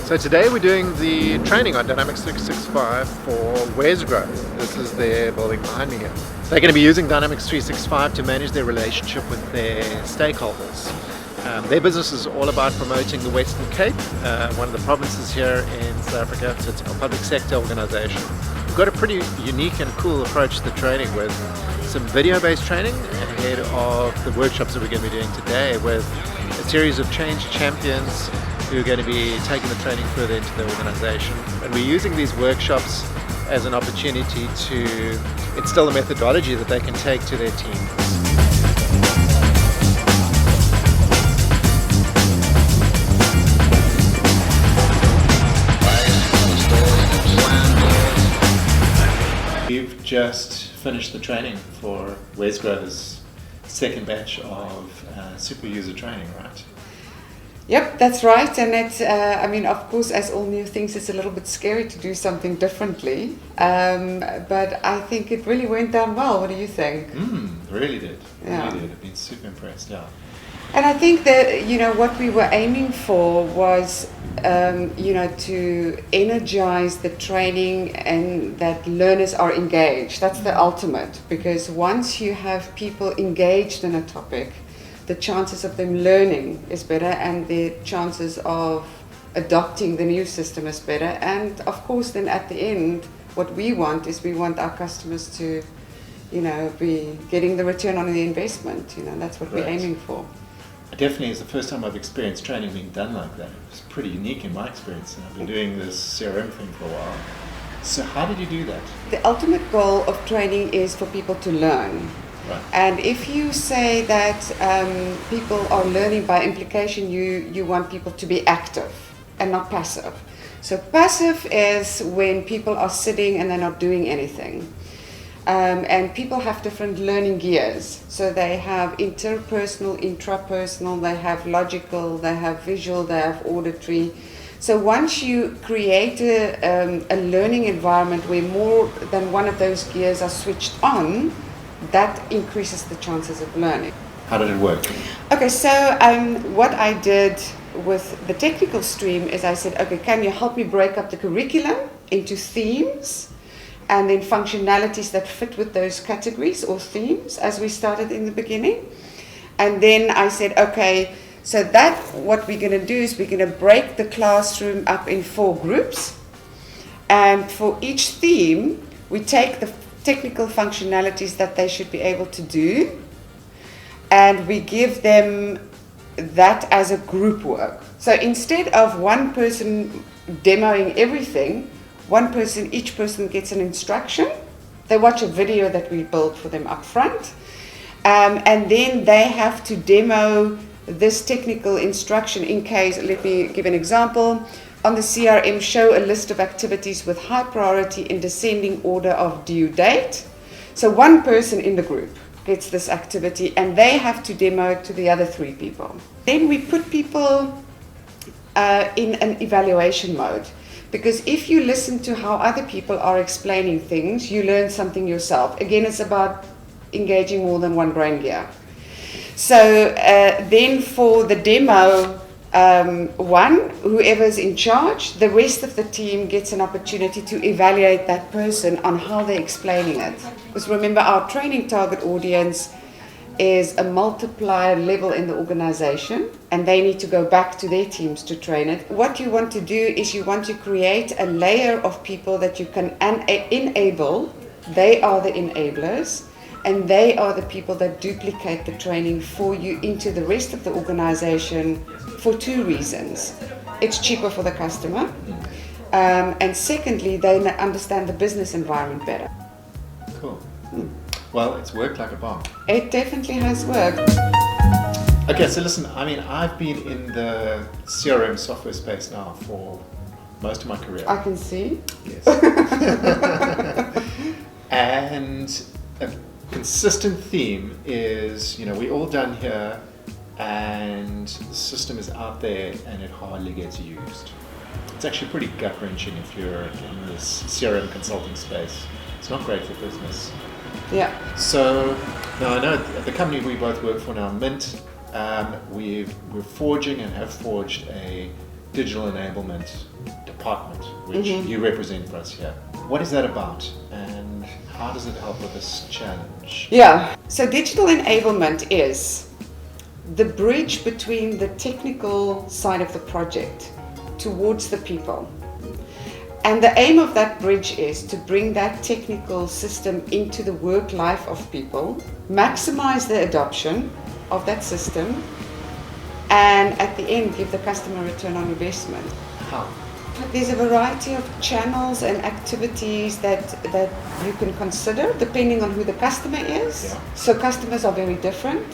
So today we're doing the training on Dynamics 365 for Wesgro. This is their building behind me here. They're going to be using Dynamics 365 to manage their relationship with their stakeholders. Their business is all about promoting the Western Cape, one of the provinces here in South Africa. So it's a public sector organization. We've got a pretty unique and cool approach to the training with some video-based training ahead of the workshops that we're going to be doing today with a series of change champions who are going to be taking the training further into the organization. And we're using these workshops as an opportunity to instill a methodology that they can take to their teams. We've just finished the training for Wesgro's second batch of super user training, right? Yep, that's right. And it's, of course, as all new things, it's a little bit scary to do something differently. But I think it really went down well. What do you think? Really did. Yeah. Really did. I've been super impressed, yeah. And I think that, what we were aiming for was, to energize the training and that learners are engaged. That's the ultimate. Because once you have people engaged in a topic, the chances of them learning is better and the chances of adopting the new system is better. And of course, then at the end, what we want is we want our customers to, be getting the return on the investment. That's what we're aiming for. Definitely is the first time I've experienced training being done like that. It's pretty unique in my experience, and I've been doing this CRM thing for a while. So how did you do that? The ultimate goal of training is for people to learn. Right. And if you say that people are learning by implication, you want people to be active and not passive. So passive is when people are sitting and they're not doing anything. And people have different learning gears. So they have interpersonal, intrapersonal, they have logical, they have visual, they have auditory. So once you create a learning environment where more than one of those gears are switched on, that increases the chances of learning. How did it work? Okay, so what I did with the technical stream is I said, okay, can you help me break up the curriculum into themes and then functionalities that fit with those categories or themes as we started in the beginning? And then I said, okay, so that what we're going to do is we're going to break the classroom up in 4 groups. And for each theme, we take the technical functionalities that they should be able to do, and we give them that as a group work. So instead of one person demoing everything, each person gets an instruction. They watch a video that we built for them up front, and then they have to demo this technical instruction in case, let me give an example. On the CRM, show a list of activities with high priority in descending order of due date. So one person in the group gets this activity and they have to demo it to the other 3 people. Then we put people in an evaluation mode. Because if you listen to how other people are explaining things, you learn something yourself. Again, it's about engaging more than one brain gear. So then for the demo, whoever's in charge, the rest of the team gets an opportunity to evaluate that person on how they're explaining it. Because remember, our training target audience is a multiplier level in the organization, and they need to go back to their teams to train it. What you want to do is you want to create a layer of people that you can enable. They are the enablers. And they are the people that duplicate the training for you into the rest of the organization for 2 reasons. It's cheaper for the customer. And secondly, they understand the business environment better. Cool. Well, it's worked like a bomb. It definitely has worked. Okay, so listen, I've been in the CRM software space now for most of my career. I can see. Yes. And a consistent theme is, we're all done here and the system is out there and it hardly gets used. It's actually pretty gut-wrenching if you're in this CRM consulting space. It's not great for business. Yeah. So, now I know at the company we both work for now, Mint, we're forging and have forged a Digital Enablement Department, which you represent for us here. What is that about, and how does it help with this challenge? Yeah, so digital enablement is the bridge between the technical side of the project towards the people. And the aim of that bridge is to bring that technical system into the work life of people, maximize the adoption of that system, and at the end give the customer return on investment. How? There's a variety of channels and activities that you can consider depending on who the customer is. Yeah. So customers are very different.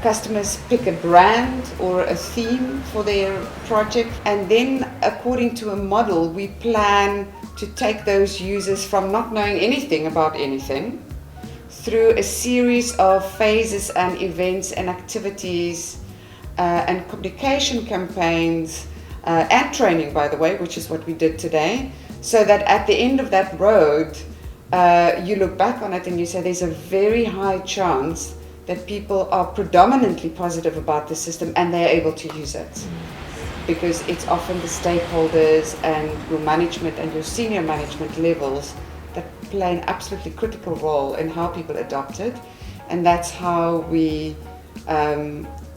Customers pick a brand or a theme for their project, and then according to a model we plan to take those users from not knowing anything about anything through a series of phases and events and activities and communication campaigns and training, by the way, which is what we did today, so that at the end of that road you look back on it and you say there's a very high chance that people are predominantly positive about the system and they're able to use it. Because it's often the stakeholders and your management and your senior management levels that play an absolutely critical role in how people adopt it. And that's how we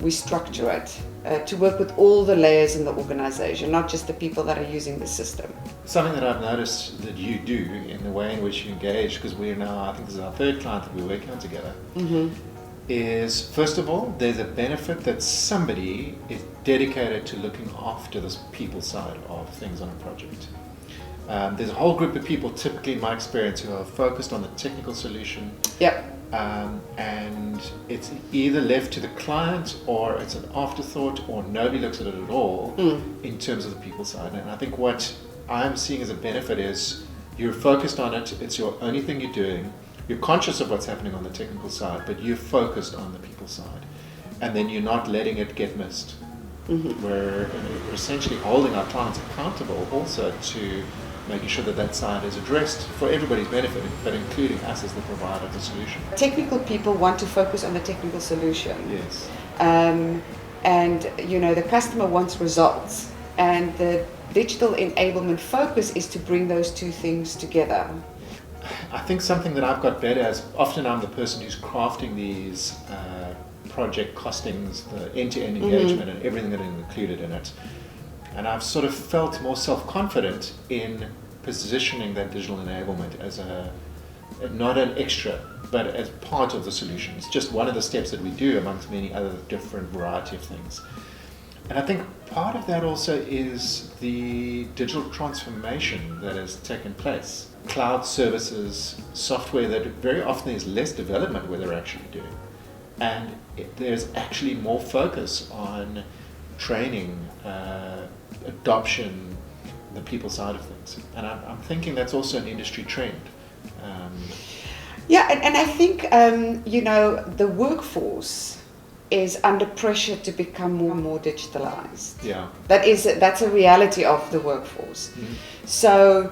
structure it, to work with all the layers in the organization, not just the people that are using the system. Something that I've noticed that you do in the way in which you engage, because we're now, I think this is our third client that we're working on together, is, first of all, there's a benefit that somebody is dedicated to looking after this people side of things on a project. There's a whole group of people, typically in my experience, who are focused on the technical solution. Yep. And it's either left to the client or it's an afterthought or nobody looks at it at all in terms of the people side. And I think what I'm seeing as a benefit is you're focused on it, it's your only thing you're doing. You're conscious of what's happening on the technical side, but you're focused on the people side. And then you're not letting it get missed. We're essentially holding our clients accountable also to making sure that that side is addressed for everybody's benefit, but including us as the provider of the solution. Technical people want to focus on the technical solution. Yes. And you know, the customer wants results. And the digital enablement focus is to bring those two things together. I think something that I've got better as, often I'm the person who's crafting these project costings, the end-to-end engagement and everything that is included in it. And I've sort of felt more self-confident in positioning that digital enablement as not an extra, but as part of the solution. It's just one of the steps that we do amongst many other different variety of things. And I think part of that also is the digital transformation that has taken place. Cloud services, software that very often is less development where they're actually doing. And there's actually more focus on training, adoption, the people side of things. And I'm thinking that's also an industry trend. Yeah, and I think, you know, the workforce is under pressure to become more and more digitalized. Yeah. That's a reality of the workforce. So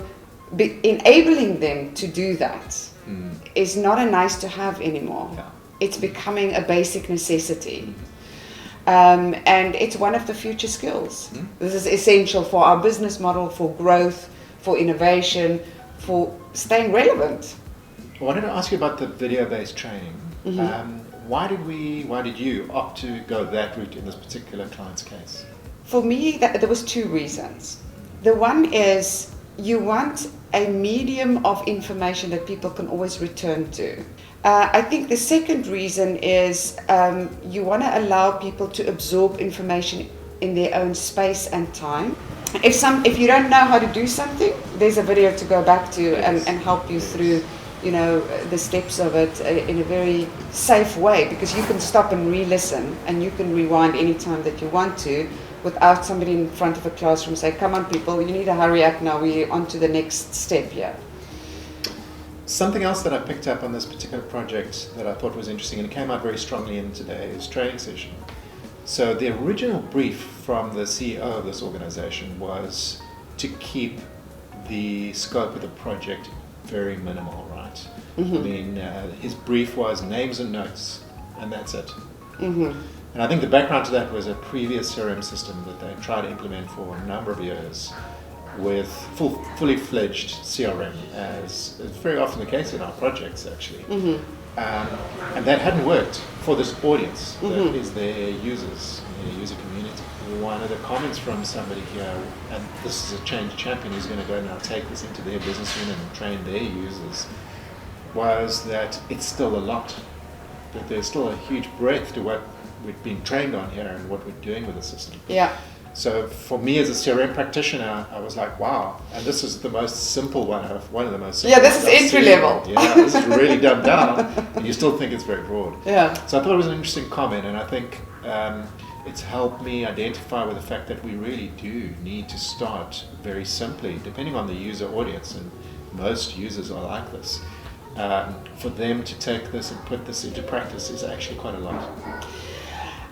enabling them to do that is not a nice to have anymore. Yeah. It's becoming a basic necessity. And it's one of the future skills. This is essential for our business model, for growth, for innovation, for staying relevant. I wanted to ask you about the video-based training. Why did you opt to go that route in this particular client's case? For me, there was two reasons. The one is you want a medium of information that people can always return to. I think the second reason is you want to allow people to absorb information in their own space and time. If you don't know how to do something, there's a video to go back to and help you through, you know, the steps of it in a very safe way, because you can stop and re-listen and you can rewind anytime that you want to without somebody in front of a classroom say, come on people, you need to hurry up now, we're on to the next step here. Something else that I picked up on this particular project that I thought was interesting, and it came out very strongly in today's training session. So the original brief from the CEO of this organization was to keep the scope of the project very minimal, right? I mean, his brief was names and notes, and that's it. And And I think the background to that was a previous CRM system that they tried to implement for a number of years with fully fledged CRM, as is very often the case in our projects actually. And that hadn't worked for this audience, that is their users, their user community. One of the comments from somebody here, and this is a change champion who's going to go now take this into their business unit and train their users, was that it's still a lot. That there's still a huge breadth to what we're being trained on here and what we're doing with the system. Yeah. So for me as a CRM practitioner, I was like, wow. And this is the most simple one of the most simple. Yeah, this is entry level. Yeah, this is really dumbed down, and you still think it's very broad. Yeah. So I thought it was an interesting comment, and I think it's helped me identify with the fact that we really do need to start very simply, depending on the user audience, and most users are like this. For them to take this and put this into practice is actually quite a lot.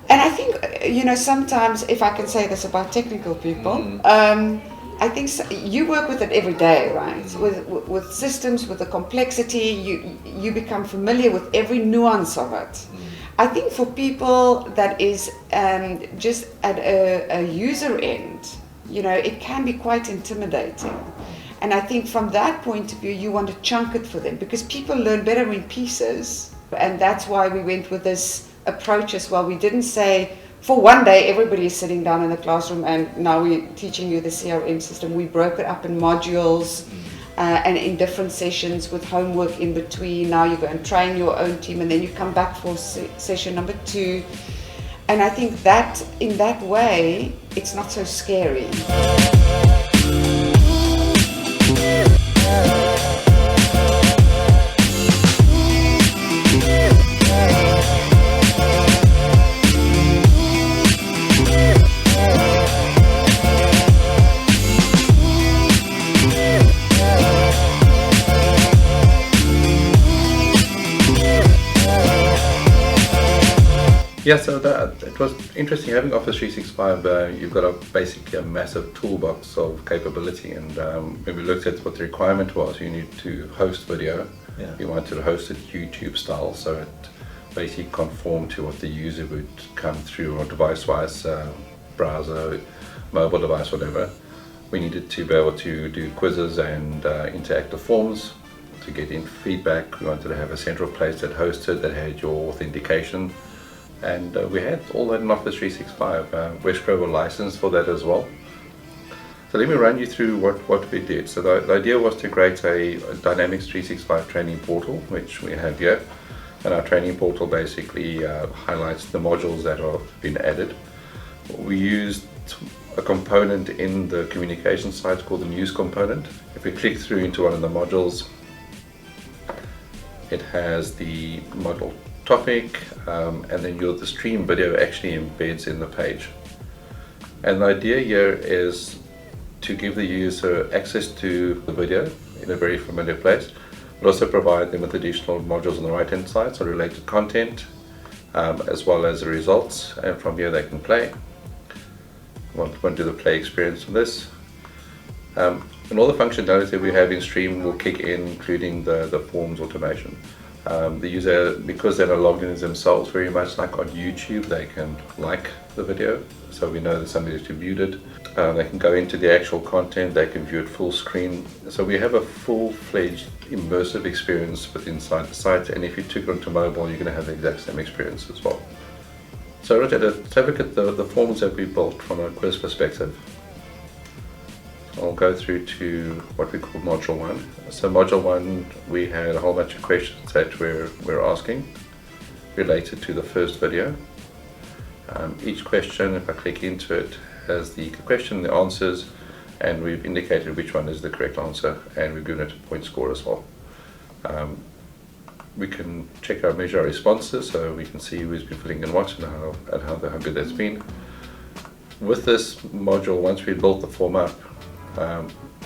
And I think, sometimes, if I can say this about technical people, I think you work with it every day, right? With systems, with the complexity, you become familiar with every nuance of it. I think for people that is just at a user end, it can be quite intimidating. And I think from that point of view, you want to chunk it for them, because people learn better in pieces. And that's why we went with this approach as well. We didn't say, for one day, everybody is sitting down in the classroom and now we're teaching you the CRM system. We broke it up in modules and in different sessions with homework in between. Now you go and train your own team, and then you come back for session number 2. And I think that in that way, it's not so scary. Yeah, so it was interesting having Office 365. You've got basically a massive toolbox of capability, and when we looked at what the requirement was, you need to host video. Yeah. You wanted to host it YouTube style, so it basically conformed to what the user would come through on device-wise, browser, mobile device, whatever. We needed to be able to do quizzes and interactive forms to get in feedback. We wanted to have a central place that hosted, that had your authentication. And we had all that in Office 365. Wesgro were licensed for that as well. So let me run you through what we did. So the idea was to create a Dynamics 365 training portal, which we have here. And our training portal basically highlights the modules that have been added. We used a component in the communication site called the news component. If we click through into one of the modules, it has the module topic, and then the stream video actually embeds in the page. And the idea here is to give the user access to the video in a very familiar place, but also provide them with additional modules on the right hand side, so related content, as well as the results, and from here they can play. Want to do the play experience of this. And all the functionality we have in Stream will kick in, including the forms automation. The user, because they're not logged in as themselves, very much like on YouTube, they can like the video, so we know that somebody's viewed it. They can go into the actual content, they can view it full screen. So we have a full-fledged immersive experience inside the site, and if you took it onto mobile, you're going to have the exact same experience as well. So let's have a look at the forms that we built from a quiz perspective. I'll go through to what we call Module 1. So Module 1, we had a whole bunch of questions that we're asking related to the first video. Each question, if I click into it, has the question, the answers, and we've indicated which one is the correct answer, and we've given it a point score as well. We can measure our responses, so we can see who's been filling in what and how good that's been. With this module, once we built the form up,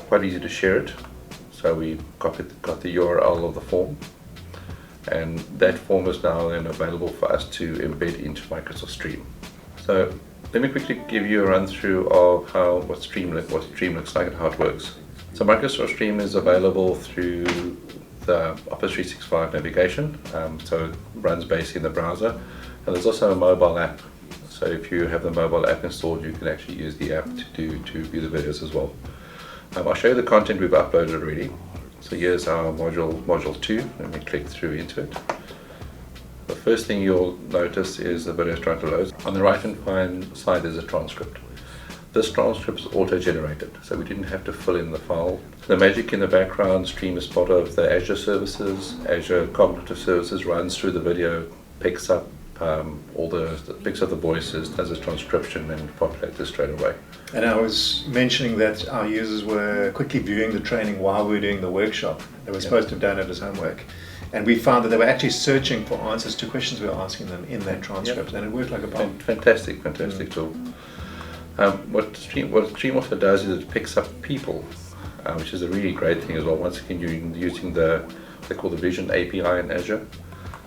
quite easy to share it. So we got the URL of the form, and that form is now then available for us to embed into Microsoft Stream. So let me quickly give you a run through of what Stream looks like and how it works. So Microsoft Stream is available through the Office 365 navigation, so it runs basically in the browser, and there's also a mobile app So if you have the mobile app installed, you can actually use the app to view the videos as well. I'll show you the content we've uploaded already. So here's our module 2. Let me click through into it. The first thing you'll notice is the video is trying to load. On the right hand side is a transcript. This transcript is auto-generated, so we didn't have to fill in the file. The magic in the background stream is part of the Azure services. Azure Cognitive Services runs through the video, picks up picks up the voices, does a transcription, and populates it straight away. And I was mentioning that our users were quickly viewing the training while we were doing the workshop. They were supposed to have done it as homework. And we found that they were actually searching for answers to questions we were asking them in that transcript, and it worked like a bomb. Fantastic tool. What Stream also does is it picks up people, which is a really great thing as well. Once again, you're using they call the Vision API in Azure.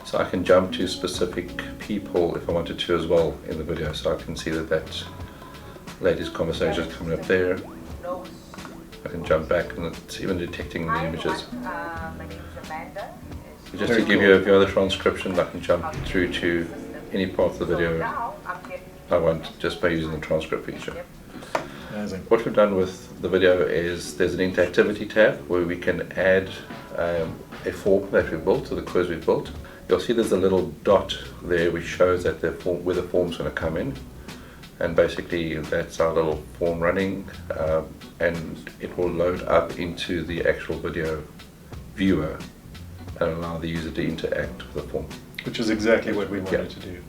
So I can jump to specific people if I wanted to as well in the video. So I can see that lady's conversation is coming up there. I can jump back and it's even detecting the images. So just to give you a other transcription, I can jump through to any part of the video I want just by using the transcript feature. Amazing. What we've done with the video is there's an interactivity tab where we can add a form that we've built, so the quiz we've built. You'll see there's a little dot there which shows that where the form's going to come in, and basically that's our little form running, and it will load up into the actual video viewer and allow the user to interact with the form. Which is exactly what we wanted to do.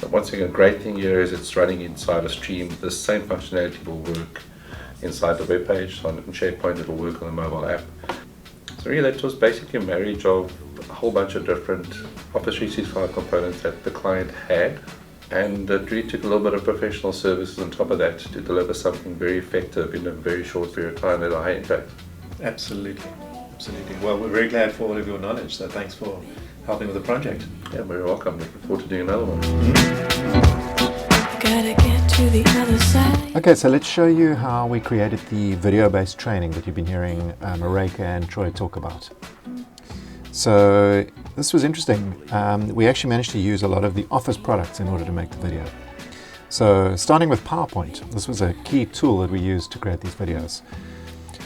But once again, a great thing here is it's running inside a stream. The same functionality will work inside the web page. So on SharePoint, it will work on the mobile app. So really, that was basically a marriage of a whole bunch of different Office 365 components that the client had, and it really took a little bit of professional services on top of that to deliver something very effective in a very short period of time at a high impact. Absolutely. Well, we're very glad for all of your knowledge, so thanks for helping with the project. Yeah, very welcome. Looking forward to doing another one. Gotta get to the other side. Okay, so let's show you how we created the video-based training that you've been hearing Maryke and Troy talk about. So this was interesting. We actually managed to use a lot of the Office products in order to make the video. So starting with PowerPoint, this was a key tool that we used to create these videos.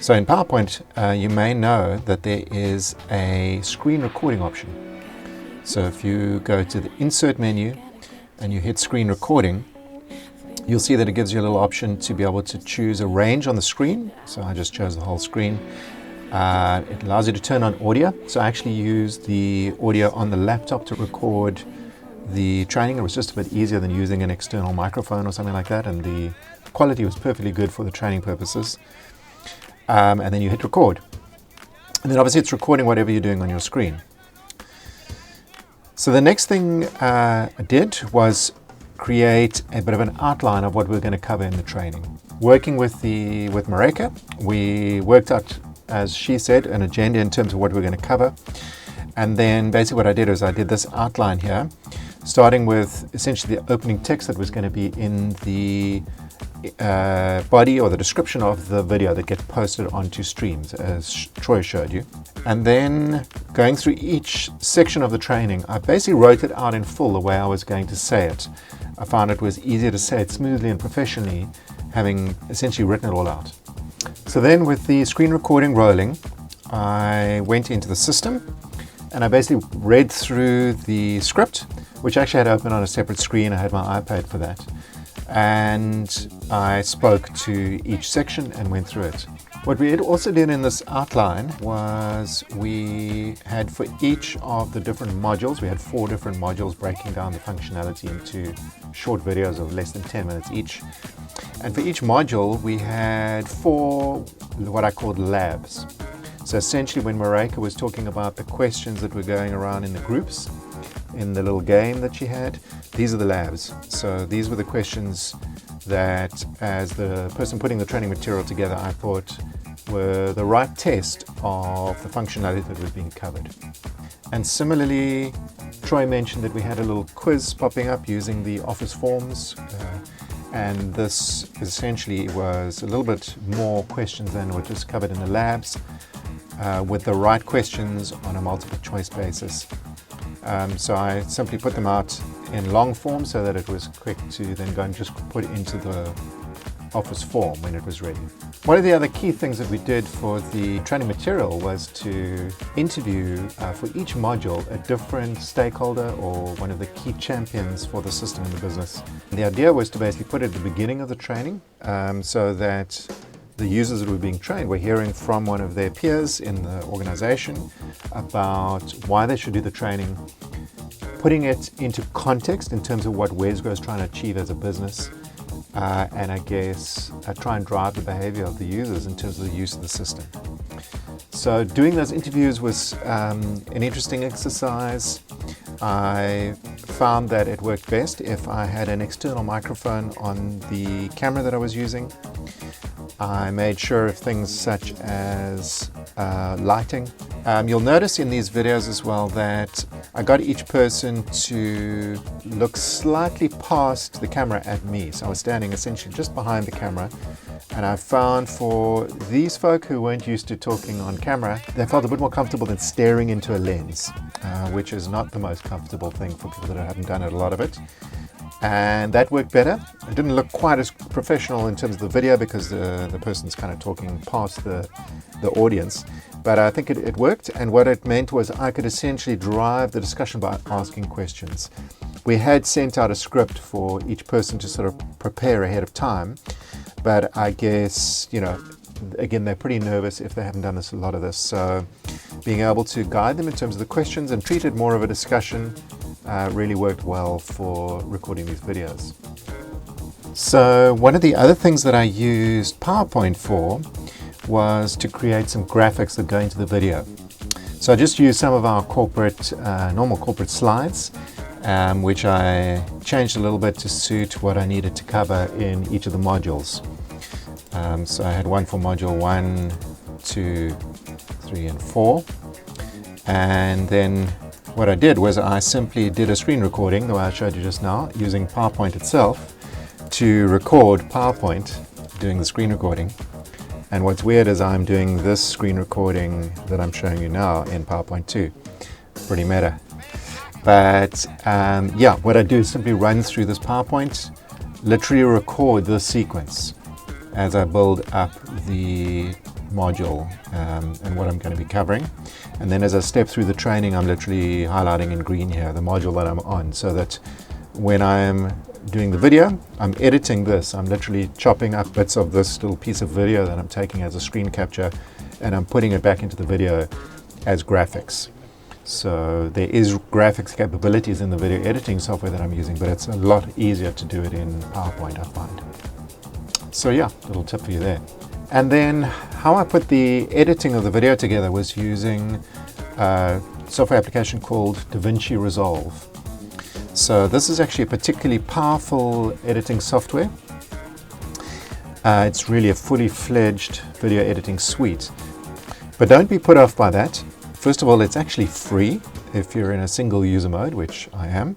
So in PowerPoint, you may know that there is a screen recording option. So if you go to the Insert menu and you hit Screen Recording, you'll see that it gives you a little option to be able to choose a range on the screen. So I just chose the whole screen. It allows you to turn on audio. So I actually used the audio on the laptop to record the training. It was just a bit easier than using an external microphone or something like that, and the quality was perfectly good for the training purposes. And then you hit record. And then obviously it's recording whatever you're doing on your screen. So the next thing I did was create a bit of an outline of what we're going to cover in the training. Working with Maryke, we worked out, as she said, an agenda in terms of what we're going to cover. And then basically what I did is I did this outline here, starting with essentially the opening text that was going to be in the body or the description of the video that gets posted onto streams, as Troy showed you. And then going through each section of the training, I basically wrote it out in full the way I was going to say it. I found it was easier to say it smoothly and professionally, having essentially written it all out. So then with the screen recording rolling, I went into the system and I basically read through the script, which I actually had open on a separate screen. I had my iPad for that. And I spoke to each section and went through it. What we also did in this outline was we had for each of the different modules, we had 4 different modules breaking down the functionality into short videos of less than 10 minutes each. And for each module, we had 4 what I called labs. So essentially when Maryke was talking about the questions that were going around in the groups, in the little game that she had, these are the labs. So these were the questions that, as the person putting the training material together, I thought were the right test of the functionality that was being covered. And similarly, Troy mentioned that we had a little quiz popping up using the Office forms, and this essentially was a little bit more questions than were just covered in the labs, with the right questions on a multiple choice basis. So I simply put them out in long form so that it was quick to then go and just put it into the Office form when it was ready. One of the other key things that we did for the training material was to interview for each module a different stakeholder or one of the key champions for the system in the business. And the idea was to basically put it at the beginning of the training so that the users that were being trained were hearing from one of their peers in the organization about why they should do the training, putting it into context in terms of what Wesgro is trying to achieve as a business, and I guess try and drive the behavior of the users in terms of the use of the system. So doing those interviews was an interesting exercise. I found that it worked best if I had an external microphone on the camera that I was using. I made sure of things such as lighting. You'll notice in these videos as well that I got each person to look slightly past the camera at me. So I was standing essentially just behind the camera, and I found for these folk who weren't used to talking on camera, they felt a bit more comfortable than staring into a lens, which is not the most comfortable thing for people that haven't done it, a lot of it. And that worked better. It didn't look quite as professional in terms of the video because the person's kind of talking past the audience, but I think it worked, and what it meant was I could essentially drive the discussion by asking questions. We had sent out a script for each person to sort of prepare ahead of time, but I guess, you know, again, they're pretty nervous if they haven't done a lot of this, so being able to guide them in terms of the questions and treat it more of a discussion really worked well for recording these videos. So one of the other things that I used PowerPoint for was to create some graphics that go into the video. So I just used some of our normal corporate slides, which I changed a little bit to suit what I needed to cover in each of the modules. So I had one for module 1, 2, 3, and 4, and then what I did was I simply did a screen recording, the way I showed you just now, using PowerPoint itself to record PowerPoint doing the screen recording. And what's weird is I'm doing this screen recording that I'm showing you now in PowerPoint too. Pretty meta. But yeah, what I do is simply run through this PowerPoint, literally record this sequence as I build up the module and what I'm going to be covering. And then as I step through the training, I'm literally highlighting in green here the module that I'm on, so that when I'm doing the video, I'm editing this. I'm literally chopping up bits of this little piece of video that I'm taking as a screen capture, and I'm putting it back into the video as graphics. So there is graphics capabilities in the video editing software that I'm using, but it's a lot easier to do it in PowerPoint, I find. So yeah, little tip for you there. And then how I put the editing of the video together was using a software application called Davinci Resolve. So this is actually a particularly powerful editing software. It's really a fully fledged video editing suite. But don't be put off by that. First of all, it's actually free if you're in a single user mode, which I am.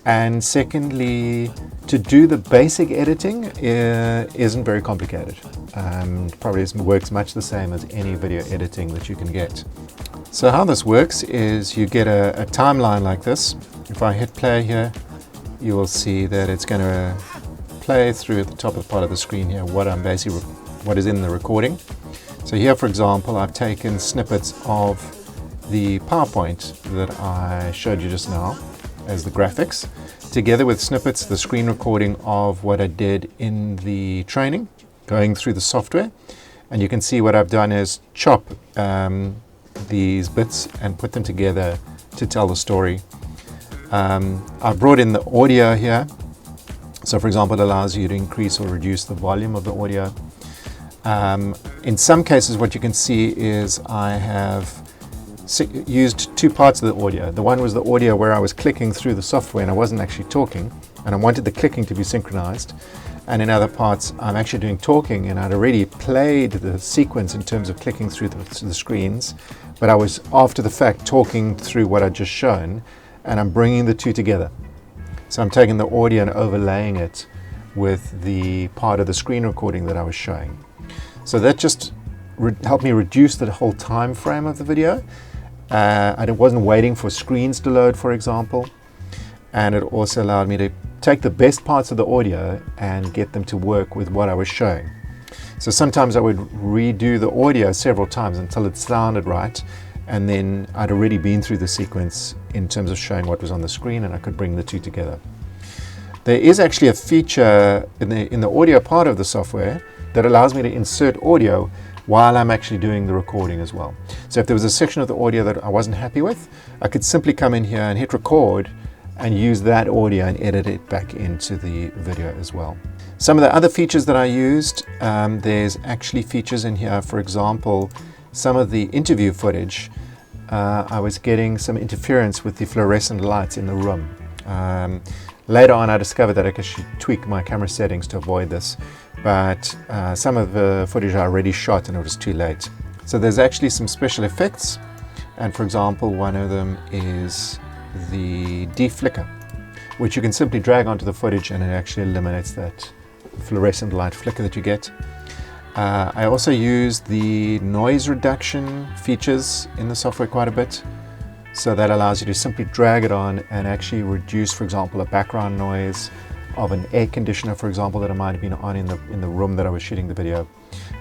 And secondly, to do the basic editing isn't very complicated. Probably works much the same as any video editing that you can get. So how this works is you get a timeline like this. If I hit play here, you will see that it's going to play through at the top of part of the screen here what is in the recording. So here, for example, I've taken snippets of the PowerPoint that I showed you just now as the graphics, together with snippets, the screen recording of what I did in the training, going through the software. And you can see what I've done is chop these bits and put them together to tell the story. I brought in the audio here. So for example, it allows you to increase or reduce the volume of the audio. In some cases, what you can see is I have used two parts of the audio. The one was the audio where I was clicking through the software and I wasn't actually talking, and I wanted the clicking to be synchronized. And in other parts, I'm actually doing talking, and I'd already played the sequence in terms of clicking through the screens, but I was after the fact talking through what I'd just shown, and I'm bringing the two together. So I'm taking the audio and overlaying it with the part of the screen recording that I was showing. So that just helped me reduce the whole time frame of the video. I wasn't waiting for screens to load, for example. and it also allowed me to take the best parts of the audio and get them to work with what I was showing. So sometimes I would redo the audio several times until it sounded right, and then I'd already been through the sequence in terms of showing what was on the screen, and I could bring the two together. There is actually a feature in the audio part of the software that allows me to insert audio while I'm actually doing the recording as well. So if there was a section of the audio that I wasn't happy with, I could simply come in here and hit record and use that audio and edit it back into the video as well. Some of the other features that I used, there's actually features in here, for example, some of the interview footage, I was getting some interference with the fluorescent lights in the room. Later on I discovered that I could actually tweak my camera settings to avoid this, but some of the footage I already shot and it was too late. So there's actually some special effects, and for example one of them is the deflicker, which you can simply drag onto the footage and it actually eliminates that fluorescent light flicker that you get. I also use the noise reduction features in the software quite a bit, so that allows you to simply drag it on and actually reduce, for example, a background noise of an air conditioner, for example, that I might have been on in the room that I was shooting the video.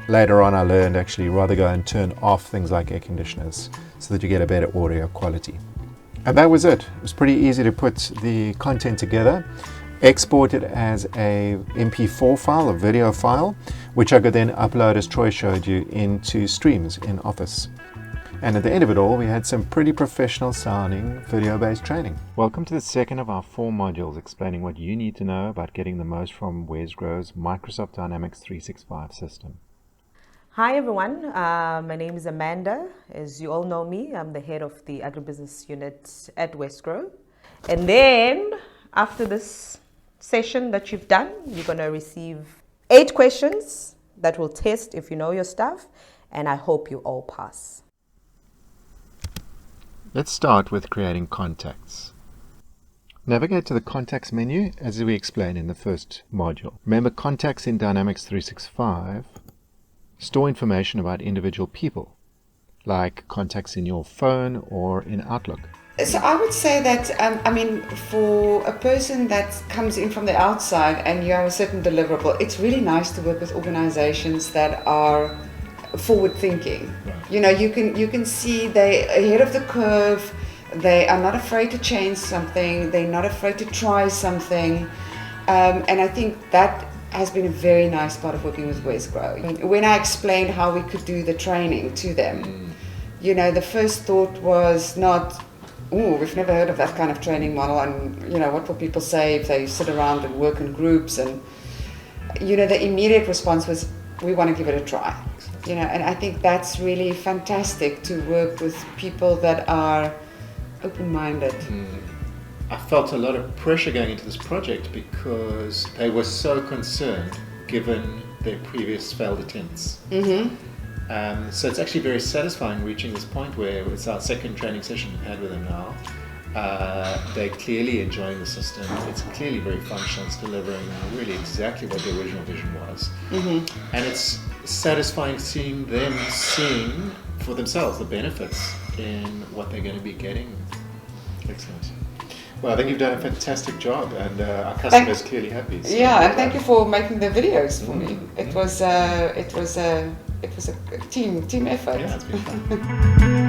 Later on I learned actually rather go and turn off things like air conditioners so that you get a better audio quality. And that was it. It was pretty easy to put the content together, export it as a MP4 file, a video file, which I could then upload, as Troy showed you, into streams in Office. And at the end of it all, we had some pretty professional sounding video-based training. Welcome to the second of our 4 modules explaining what you need to know about getting the most from Wesgro's Microsoft Dynamics 365 system. Hi everyone, my name is Amanda. As you all know me, I'm the head of the agribusiness unit at Wesgro. And then after this session that you've done, you're going to receive 8 questions that will test if you know your stuff, and I hope you all pass. Let's start with creating contacts. Navigate to the Contacts menu as we explained in the first module. Remember, contacts in Dynamics 365 store information about individual people, like contacts in your phone or in Outlook. So I would say that, for a person that comes in from the outside and you have a certain deliverable, it's really nice to work with organizations that are forward thinking. You know, you can see they're ahead of the curve, they are not afraid to change something, they're not afraid to try something, and I think that has been a very nice part of working with Wesgro. When I explained how we could do the training to them, you know, the first thought was not, "Ooh, we've never heard of that kind of training model, and you know, what will people say if they sit around and work in groups?" And you know, the immediate response was, "We want to give it a try." You know, and I think that's really fantastic to work with people that are open-minded. I felt a lot of pressure going into this project because they were so concerned given their previous failed attempts. So it's actually very satisfying reaching this point where it's our second training session we've had with them now. They're clearly enjoying the system. It's clearly very functional. It's delivering really exactly what the original vision was. And it's satisfying seeing them seeing for themselves the benefits in what they're going to be getting. Excellent. Well, I think you've done a fantastic job, and our customers clearly happy. So yeah, and thank you for making the videos for me. It was a team effort. Yeah, it's been fun.